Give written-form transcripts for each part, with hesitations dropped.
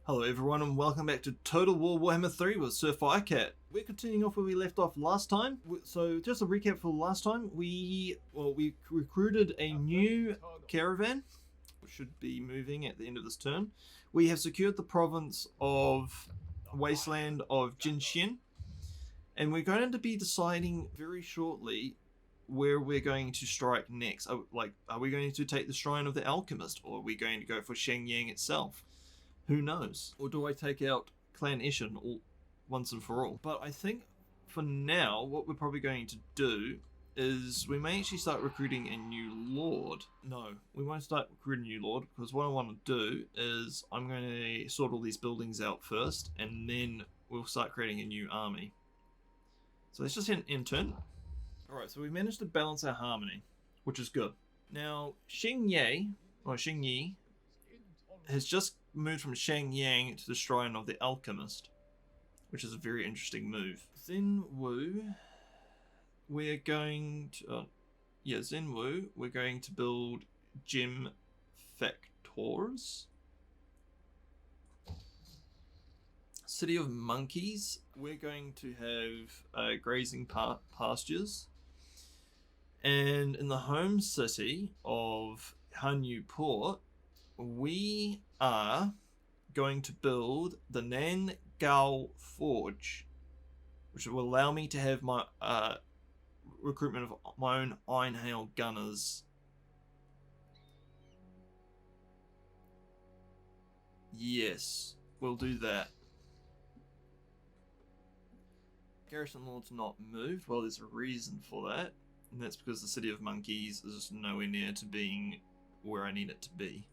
Hello everyone and welcome back to Total War Warhammer 3 with Sir Firecat. We're continuing off where we left off last time. So just a recap for last time, we recruited a new caravan, which should be moving at the end of this turn. We have secured the province of Wasteland of Jinshin, and we're going to be deciding very shortly where we're going to strike next. Are we going to take the Shrine of the Alchemist, or are we going to go for Shenyang itself? Who knows? Or do I take out Clan Eshin all once and for all? But I think for now, what we're probably going to do is we may actually start recruiting a new lord. No, we won't start recruiting a new lord, because what I want to do is I'm going to sort all these buildings out first, and then we'll start creating a new army. So let's just hit intern. Alright, so we managed to balance our harmony, which is good. Now, Xingyi has just moved from Shenyang to the Shrine of the Alchemist, which is a very interesting move. Zenwu, we're going to build gem factors. City of Monkeys, we're going to have grazing pastures. And in the home city of Hanyu Port, we are going to build the Nangao Forge, which will allow me to have my recruitment of my own Iron Hail gunners. Yes, we'll do that. Garrison Lord's not moved. Well, there's a reason for that, and that's because the City of Monkeys is nowhere near to being where I need it to be.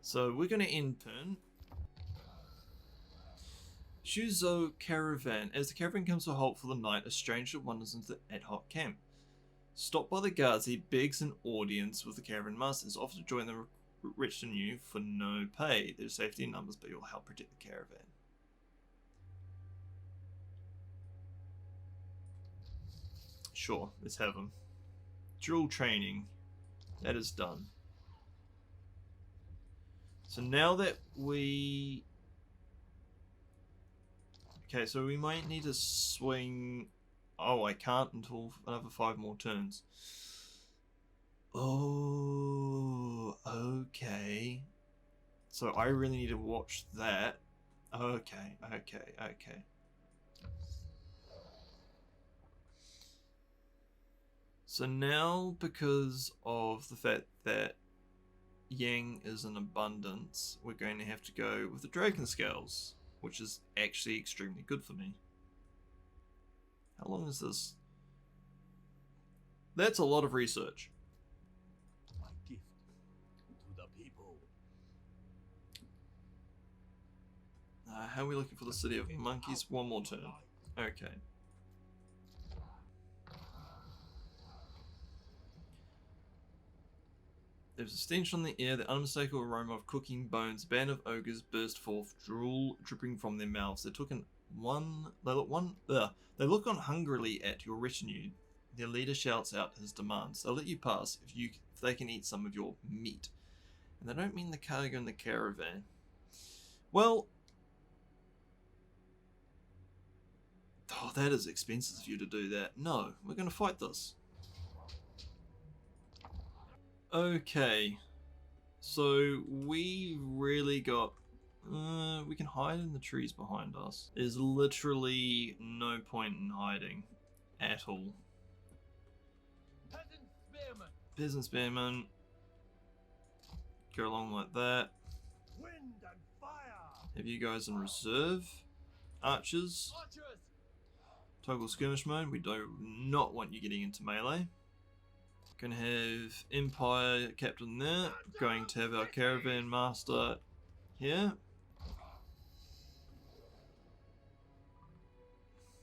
So we're going to end turn. Shuzo Caravan. As the caravan comes to a halt for the night, a stranger wanders into the ad hoc camp. Stopped by the guards, he begs an audience with the caravan master. Is offered to join the rich and new for no pay. There's safety in numbers, but you'll help protect the caravan. Sure, let's have him. Drill training. That is done. So now that we... Okay, so we might need to swing... Oh, I can't until another 5 more turns. Oh, okay. So I really need to watch that. Okay. So now, because of the fact that Yang is in abundance, we're going to have to go with the Dragon Scales, which is actually extremely good for me. How long is this? That's a lot of research. My gift to the people. How are we looking for the City of Monkeys? One more turn. Okay. There's a stench on the air, the unmistakable aroma of cooking bones. A band of ogres burst forth, drool dripping from their mouths. They look on hungrily at your retinue. Their leader shouts out his demands. They'll let you pass if they can eat some of your meat. And they don't mean the cargo in the caravan. Well, oh, that is expensive of you to do that. No, we're going to fight this. Okay, so we really got... we can hide in the trees behind us. There's literally no point in hiding at all. Peasant spearmen. Go along like that. Wind and fire. Have you guys in reserve. Archers. Toggle skirmish mode. We do not want you getting into melee. Gonna have Empire Captain there. Going to have our Caravan Master here.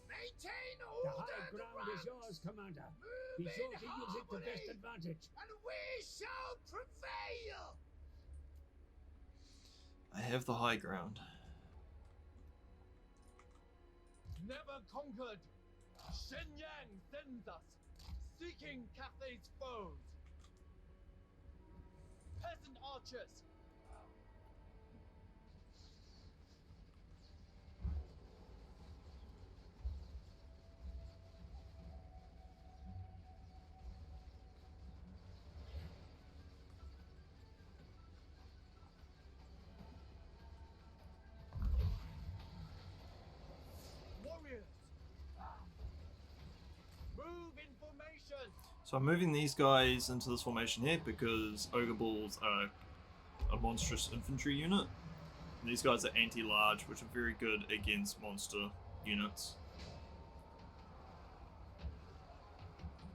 Maintain order. The high ground is yours, Commander. Be sure to use it to best advantage. And we shall prevail. I have the high ground. Never conquered. Shenyang sends us, seeking Cathay's foes. Peasant archers, So I'm moving these guys into this formation here because Ogre Balls are a monstrous infantry unit. And these guys are anti-large, which are very good against monster units.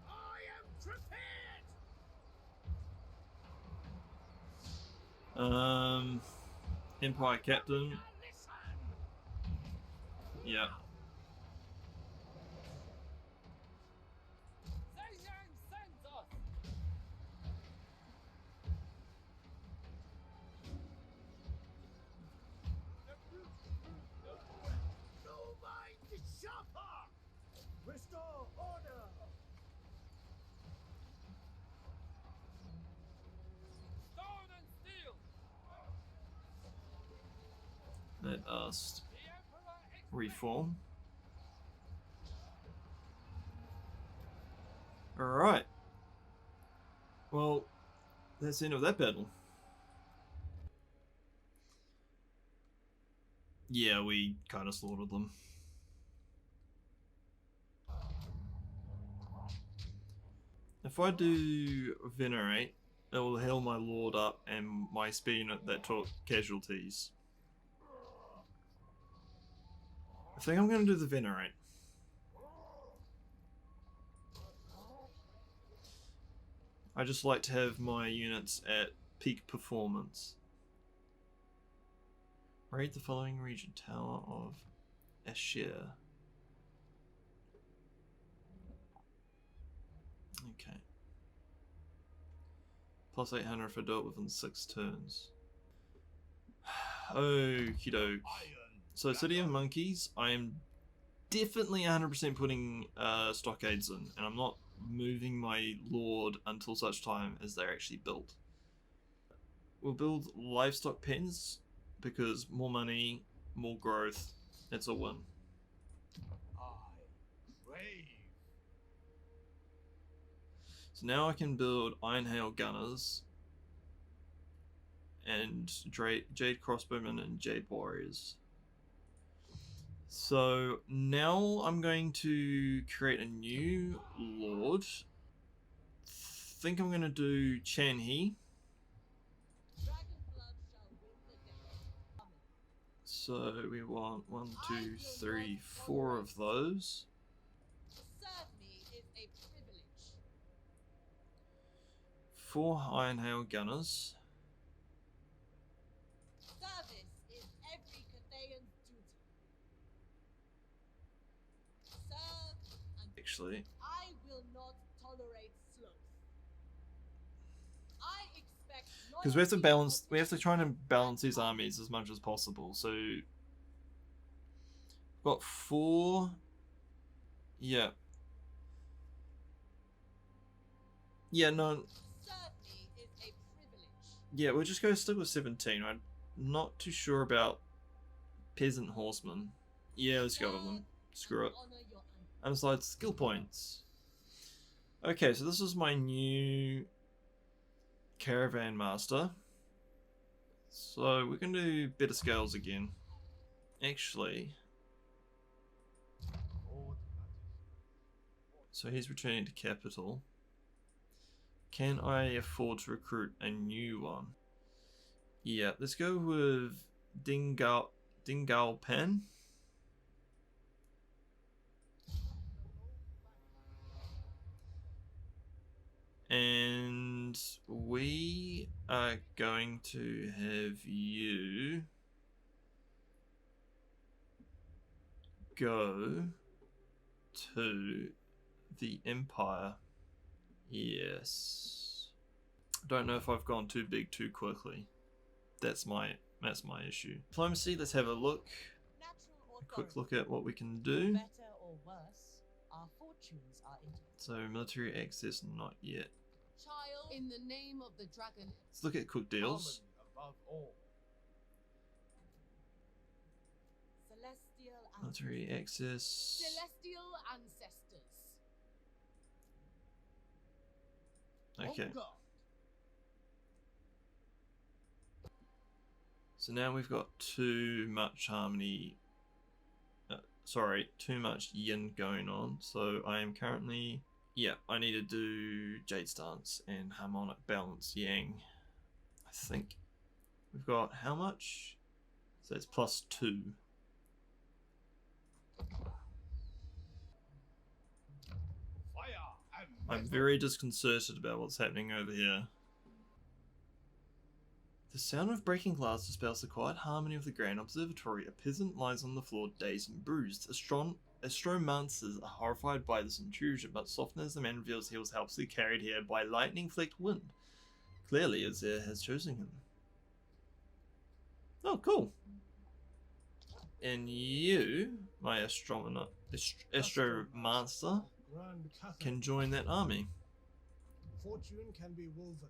I am prepared. Empire Captain. Yeah. No mind the shopper. Restore order. Stone and steel. Let us The Emperor expects. reform. Alright. Well, that's the end of that battle. Yeah, we kind of slaughtered them. If I do Venerate, it will heal my Lord up and my spear unit that took casualties. I think I'm going to do the Venerate. I just like to have my units at peak performance. Raid the following region: Tower of Eshin. Okay. Plus 800 if I do it within 6 turns. Okie doke. So City of Monkeys, I am definitely 100% putting stockades in, and I'm not moving my Lord until such time as they're actually built. We'll build livestock pens, because more money, more growth, it's a win. Brave. So now I can build Iron Hail Gunners, and Jade Crossbowmen and Jade Warriors. So now I'm going to create a new Lord. Think I'm going to do Chan He. So we want 1, 2, 3, 4 of those. Serve me is a privilege. 4 Iron Hail Gunners. Service is every Cathayan's duty. Serve and Actually, I will not tolerate sloth. I expect because we have to try and balance these armies as much as possible. So we've got 4. Yeah. Yeah, no. Serve me is a privilege. Yeah, we'll just go stick with 17. I'm not too sure about peasant horsemen. Yeah, let's go with them. Screw it. Honor your ancestors. Unslide skill points. Okay, so this is my new caravan master. So we're going to do better scales again. Actually, so he's returning to capital. Can I afford to recruit a new one? Yeah, let's go with Dingal Pan. And we are going to have you go to the Empire. Yes. Don't know if I've gone too big too quickly. That's my issue. Diplomacy, let's have a look. Natural A quick authority. look at what we can do. Better or worse, our fortunes are in. So military access, not yet. Child, in the name of the dragon. Let's look at quick deals. Harmony above all. Celestial Military access. Celestial ancestors. Okay. On guard. So now we've got too much harmony. Too much yin going on. So I am currently Yeah, I need to do Jade Stance and Harmonic Balance Yang. I think we've got how much? So it's +2. Fire and I'm metal. very disconcerted about what's happening over here. The sound of breaking glass dispels the quiet harmony of the grand observatory. A peasant lies on the floor, dazed and bruised. Astromancers are horrified by this intrusion, but soften as the man reveals he was helplessly carried here by lightning-flecked wind. Clearly, Azir has chosen him. Oh, cool. And you, my astromancer, Grand Cathay. can join that army. Fortune can be woven.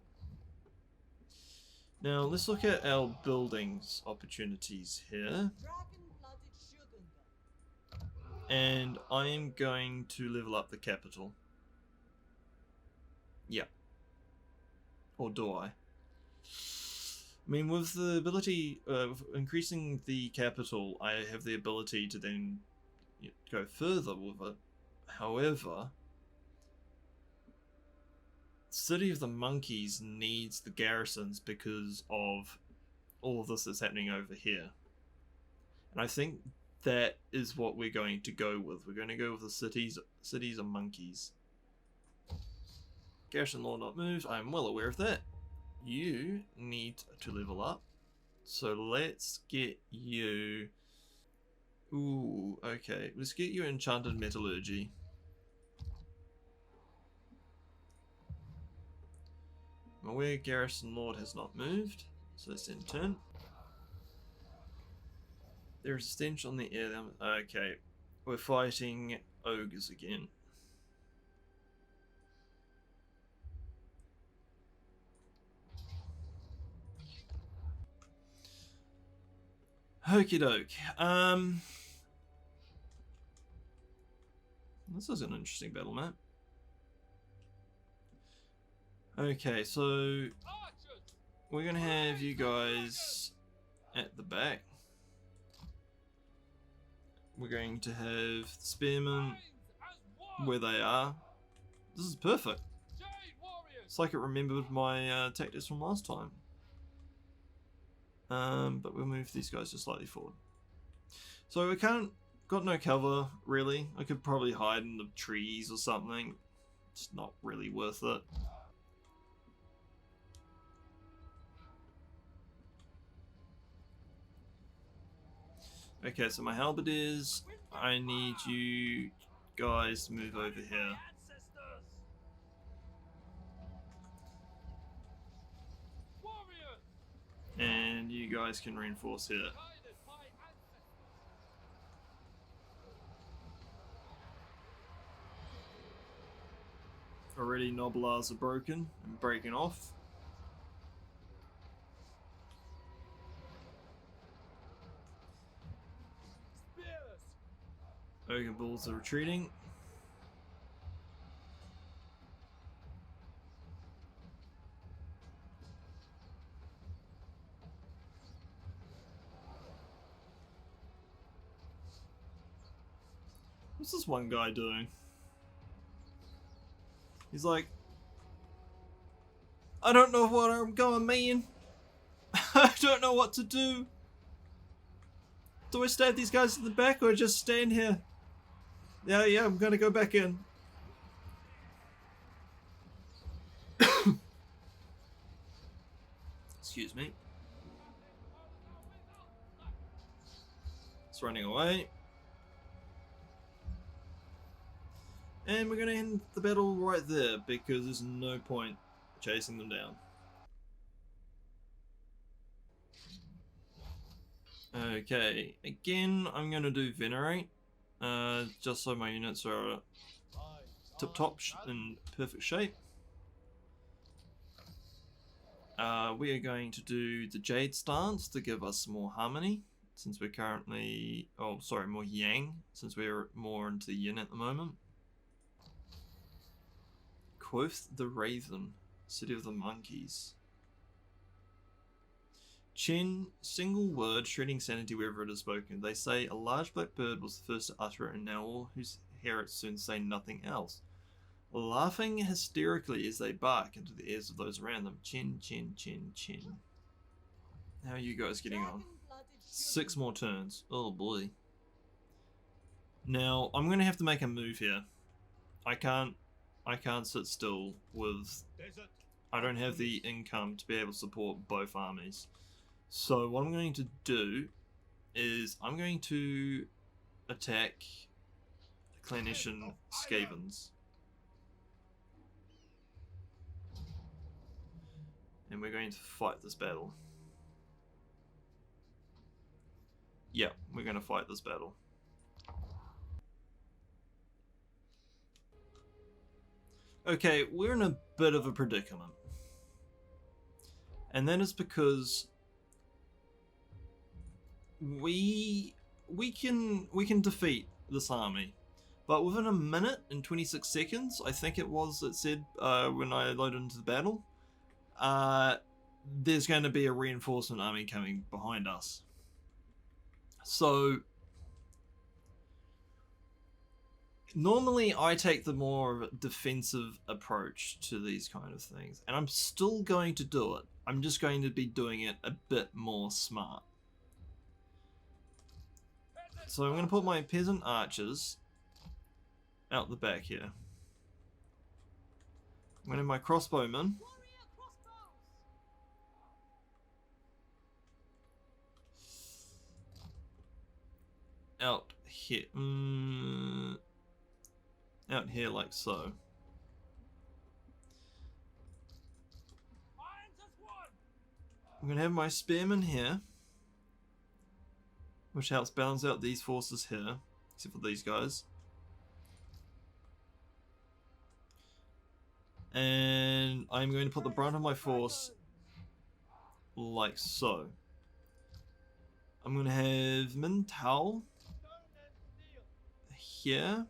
Now, let's look at our buildings opportunities here. Dragon-blooded Shogunga. And I am going to level up the capital. Yeah. Or do I? I mean, with the ability of increasing the capital, I have the ability to then go further with it. However, City of the Monkeys needs the garrisons because of all of this that's happening over here. And I think that is what we're going to go with. We're going to go with the cities of monkeys. Garrison law not moved. I am well aware of that. You need to level up. So let's get you... Ooh, okay. Let's get you Enchanted Metallurgy. I'm aware Garrison Lord has not moved. So let's end turn. There's a stench on the air. Okay. We're fighting ogres again. Okie doke. This is an interesting battle map. Okay, so Archers. we're gonna have you guys at the back. We're going to have spearmen Lines as one. where they are. This is perfect. Jade warriors. It's like it remembered my tactics from last time. But we'll move these guys just slightly forward. So we got no cover really. I could probably hide in the trees or something. It's not really worth it. Okay, so my halberdiers, I need you guys to move over here. Warriors. And you guys can reinforce here. Guided by ancestors. Already Noblars are broken and breaking off. Spears. Ogre Bulls are retreating. What's this one guy doing? He's like, I don't know what I'm going, man. I don't know what to do. Do I stab these guys in the back or just stand here? Yeah, I'm gonna go back in. Excuse me. It's running away. And we're gonna end the battle right there because there's no point chasing them down. Okay, again, I'm gonna do Venerate, just so my units are tip-top in perfect shape. We are going to do the Jade Stance to give us more harmony, since we're currently, more Yang, since we're more into the Yin at the moment. Quoth the Raven, City of the Monkeys. Chen, single word, shredding sanity wherever it is spoken. They say a large black bird was the first to utter it, and now all who hear it soon say nothing else. laughing hysterically as they bark into the ears of those around them. Chin, chin, chin, chin. How are you guys getting on? Dragon-blooded 6 human. more turns. Oh boy. Now, I'm going to have to make a move here. I can't sit still with... I don't have the income to be able to support both armies. So what I'm going to do is I'm going to attack Clan Eshin Skavens. And we're going to fight this battle. Yeah, we're going to fight this battle. Okay, we're in a bit of a predicament. And that is because we can defeat this army. But within a minute and 26 seconds, I think it said when I loaded into the battle, there's going to be a reinforcement army coming behind us. So normally I take the more defensive approach to these kind of things, and I'm still going to do it. I'm just going to be doing it a bit more smart. So I'm going to put my peasant archers out the back here. I'm going to have my crossbowmen Warrior crossbows. out here. Out here like so. Irons as one. I'm going to have my spearmen here, which helps balance out these forces here, except for these guys. And I'm going to put the brunt of my force like so. I'm going to have Min Tao here,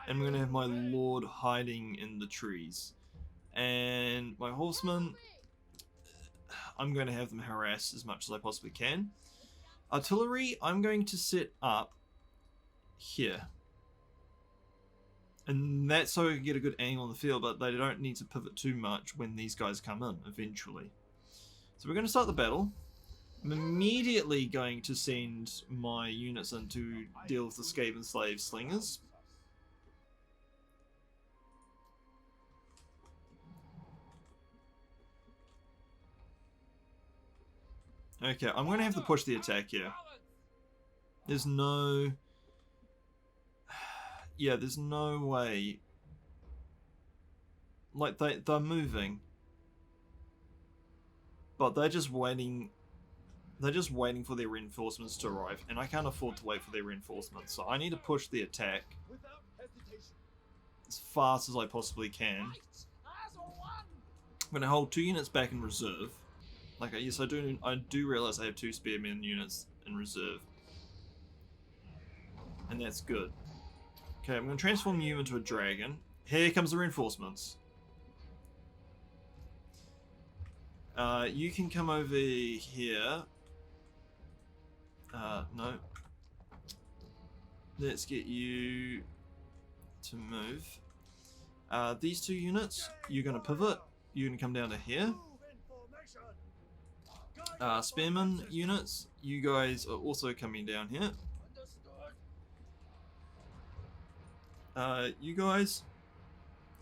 and I'm going to have my lord hiding in the trees. And my horsemen, I'm going to have them harass as much as I possibly can. Artillery, I'm going to set up here. And that's so I can get a good angle on the field, but they don't need to pivot too much when these guys come in eventually. So we're going to start the battle. I'm immediately going to send my units in to deal with the Skaven slave slingers. Okay, I'm going to have to push the attack here. There's no... Yeah, there's no way. Like, they're moving. But they're just waiting... They're just waiting for their reinforcements to arrive, and I can't afford to wait for their reinforcements, so I need to push the attack as fast as I possibly can. I'm going to hold 2 units back in reserve. Like, yes, I do realize I have 2 spearmen units in reserve. And that's good. Okay, I'm going to transform you into a dragon. Here comes the reinforcements. You can come over here. No. Let's get you to move. These 2 units, you're going to pivot. You're going to come down to here. Spearmen units, you guys are also coming down here. You guys,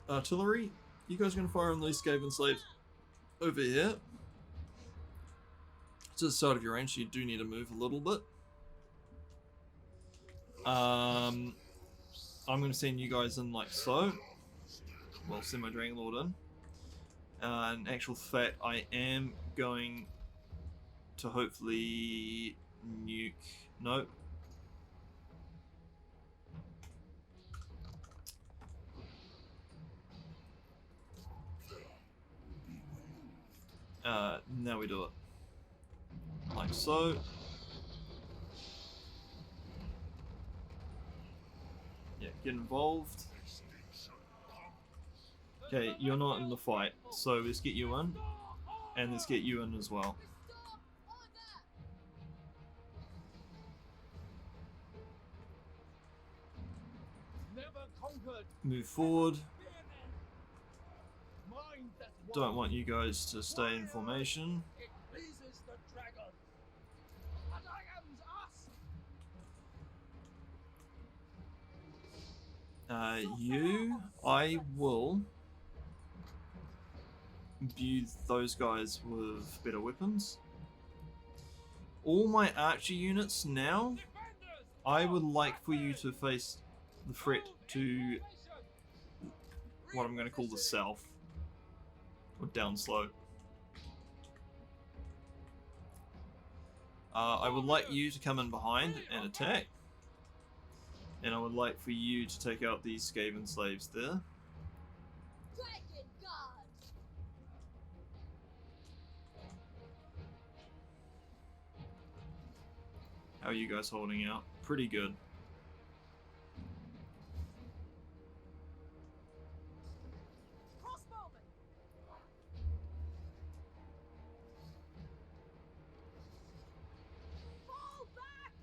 artillery, you guys are going to fire on these Skaven slaves over here. To the side of your range, so you do need to move a little bit. I'm going to send you guys in like so. Well, send my Dragon Lord in. In actual fact, I am going to hopefully nuke... Nope. Now we do it. Like so. Yeah, get involved. Okay, you're not in the fight, so let's get you in. And let's get you in as well. Never conquered. Move forward. Spearmen. Mind that Don't want one. you guys to stay in formation. It pleases the dragon. The dragon's us. You, I will imbue those guys with better weapons. All my archer units now, Defenders. I would like for you to face the threat to what I'm going to call the south, or down slope. I would like you to come in behind and attack, and I would like for you to take out these Skaven slaves there. Dragon Guard. How are you guys holding out? Pretty good. Crossbowman. Fall back.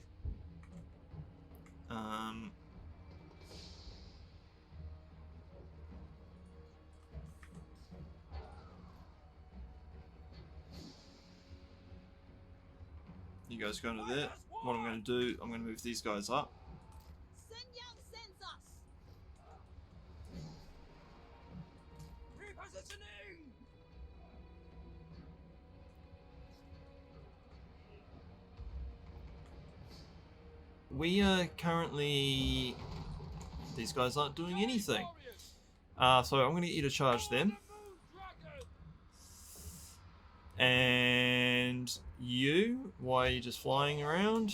You guys go into there. What I'm going to do, I'm going to move these guys up. Sun Yang sends us. Repositioning. We are currently... These guys aren't doing anything. Warriors. So I'm going to get you to charge them. The moon dragon. And you, why are you just flying around?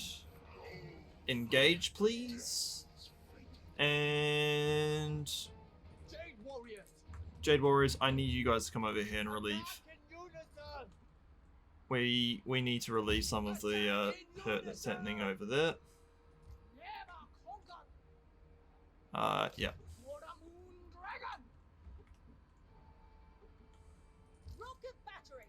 Engage, please. And Jade warriors. Jade Warriors, I need you guys to come over here and relieve. Back in unison. We need to relieve some of the hurt that's happening over there. Never conquered. Yeah. For the moon dragon. Rocket battery.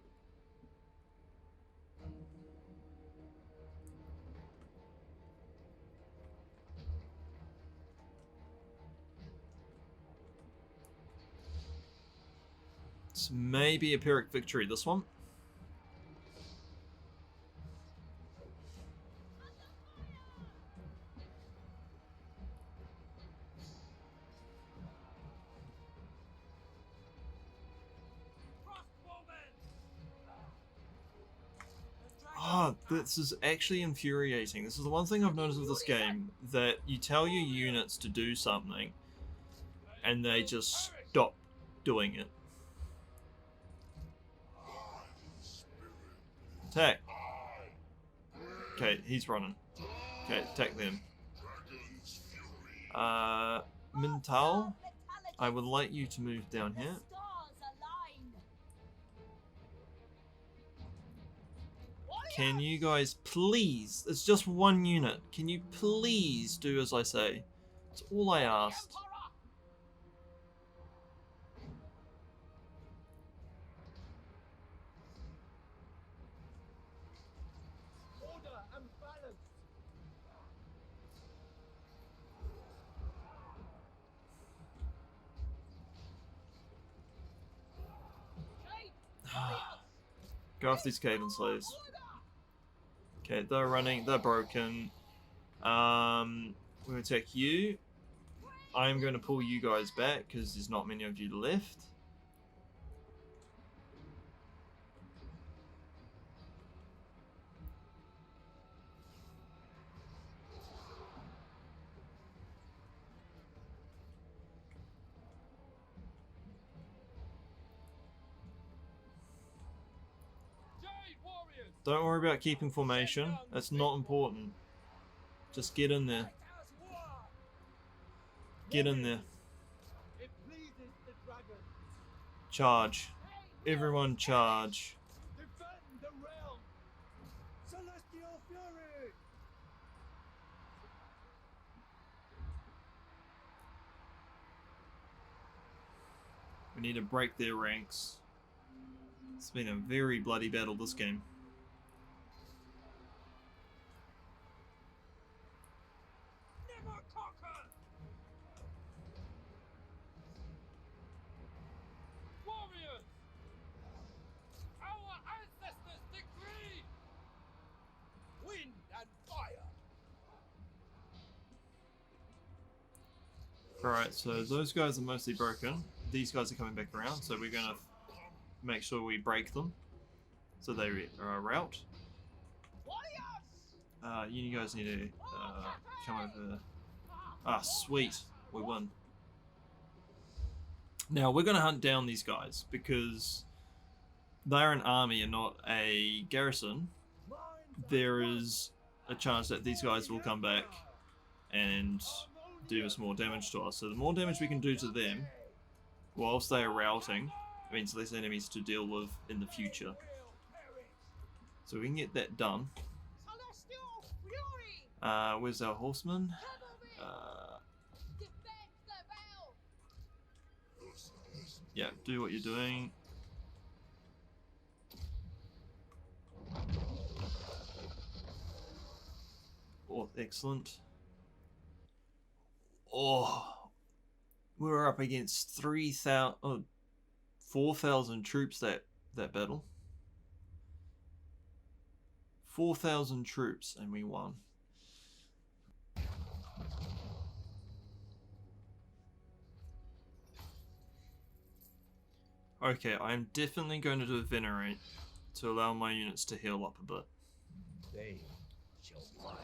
It's maybe a Pyrrhic victory, this one. Crossbowmen. Ah, this is actually infuriating. This is the one thing I've noticed with this game, that you tell your units to do something, and they just stop doing it. Attack! Okay, he's running. Okay, attack them. Mintal, I would like you to move down here. Stars align. Can you guys please, it's just one unit, can you please do as I say? That's all I asked. Order and balance. Go off these Skaven slaves. Okay, they're running, they're broken. We'll attack you. I'm going to pull you guys back because there's not many of you left. Jade warriors. Don't worry about keeping formation. That's not important. Just get in there. Fight as war. Get in there. It pleases the dragon. Charge. Everyone charge. Defend the realm. Celestial fury. We need to break their ranks. It's been a very bloody battle, this game. Never conquered. Alright, so those guys are mostly broken. These guys are coming back around, so we're going to make sure we break them. So they rout. You guys need to come over. Ah, sweet. We won. Now, we're going to hunt down these guys because they're an army and not a garrison. There is a chance that these guys will come back and do us more damage to us. So the more damage we can do to them whilst they are routing means less enemies to deal with in the future. So we can get that done. Where's our horseman? Yeah, do what you're doing. Oh, excellent. Oh, we're up against 4,000 troops that battle. 4,000 troops and we won. Okay, I'm definitely going to do a venerate to allow my units to heal up a bit. They shall fly.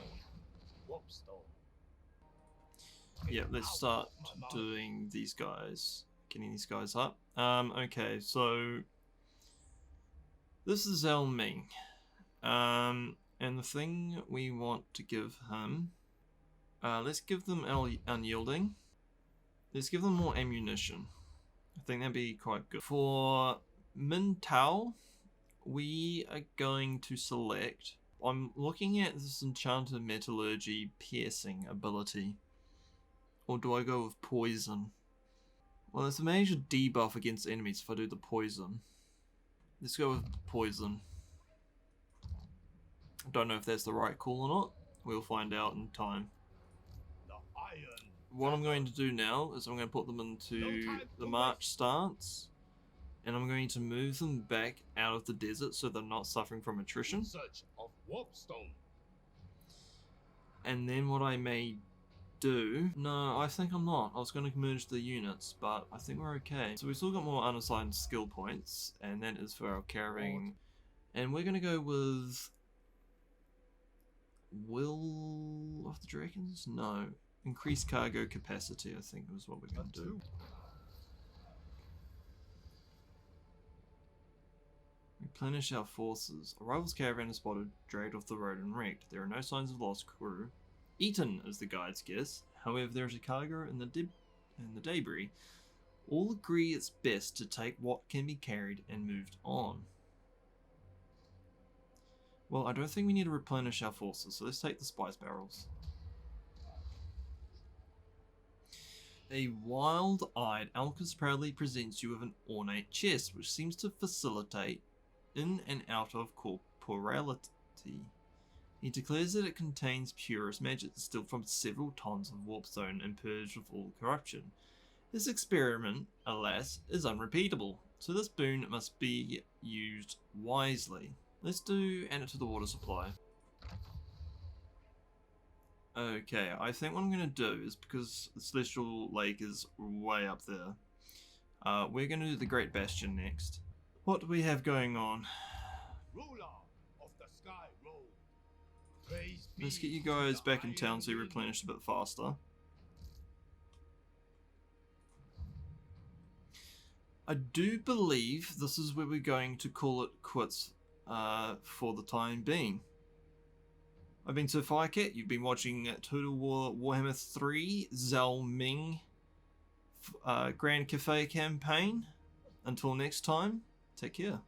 Whoopstone. Yeah, let's start doing these guys. Getting these guys up. Okay, so this is Zhao Ming. And the thing we want to give him, let's give them unyielding. Let's give them more ammunition. I think that'd be quite good. For Min Tao, we are going to select. I'm looking at this enchanted metallurgy piercing ability. Or do I go with poison? Well, there's a major debuff against enemies if I do the poison. Let's go with poison. I don't know if that's the right call or not. We'll find out in time. What I'm going to do now is I'm going to put them into the march stance. And I'm going to move them back out of the desert so they're not suffering from attrition. And then what I may do... No, I think I'm not. I was going to merge the units, but I think we're okay. So we've still got more unassigned skill points, and that is for our caravan. And we're going to go with... Will of the Dragons? No. Increased cargo capacity, I think, is what we're going to do. Replenish our forces. A rival's caravan is spotted, dragged off the road and wrecked. There are no signs of lost crew. Eaten is the guide's guess. However, there is a cargo in the debris. All agree it's best to take what can be carried and moved on. Well, I don't think we need to replenish our forces, so let's take the spice barrels. A wild-eyed Alcus proudly presents you with an ornate chest, which seems to facilitate in and out of corporality. He declares that it contains purest magic distilled from several tons of warpstone and purged of all corruption. This experiment, alas, is unrepeatable, so this boon must be used wisely. Let's add it to the water supply. Okay, I think what I'm going to do is, because the Celestial Lake is way up there, we're going to do the Great Bastion next. What do we have going on? Ruler of the sky road. Let's get you guys back in town so you replenish a bit faster. I do believe this is where we're going to call it quits for the time being. I've been Sir Firecat, you've been watching Total War Warhammer 3 Zhao Ming Grand Cafe campaign. Until next time, take care.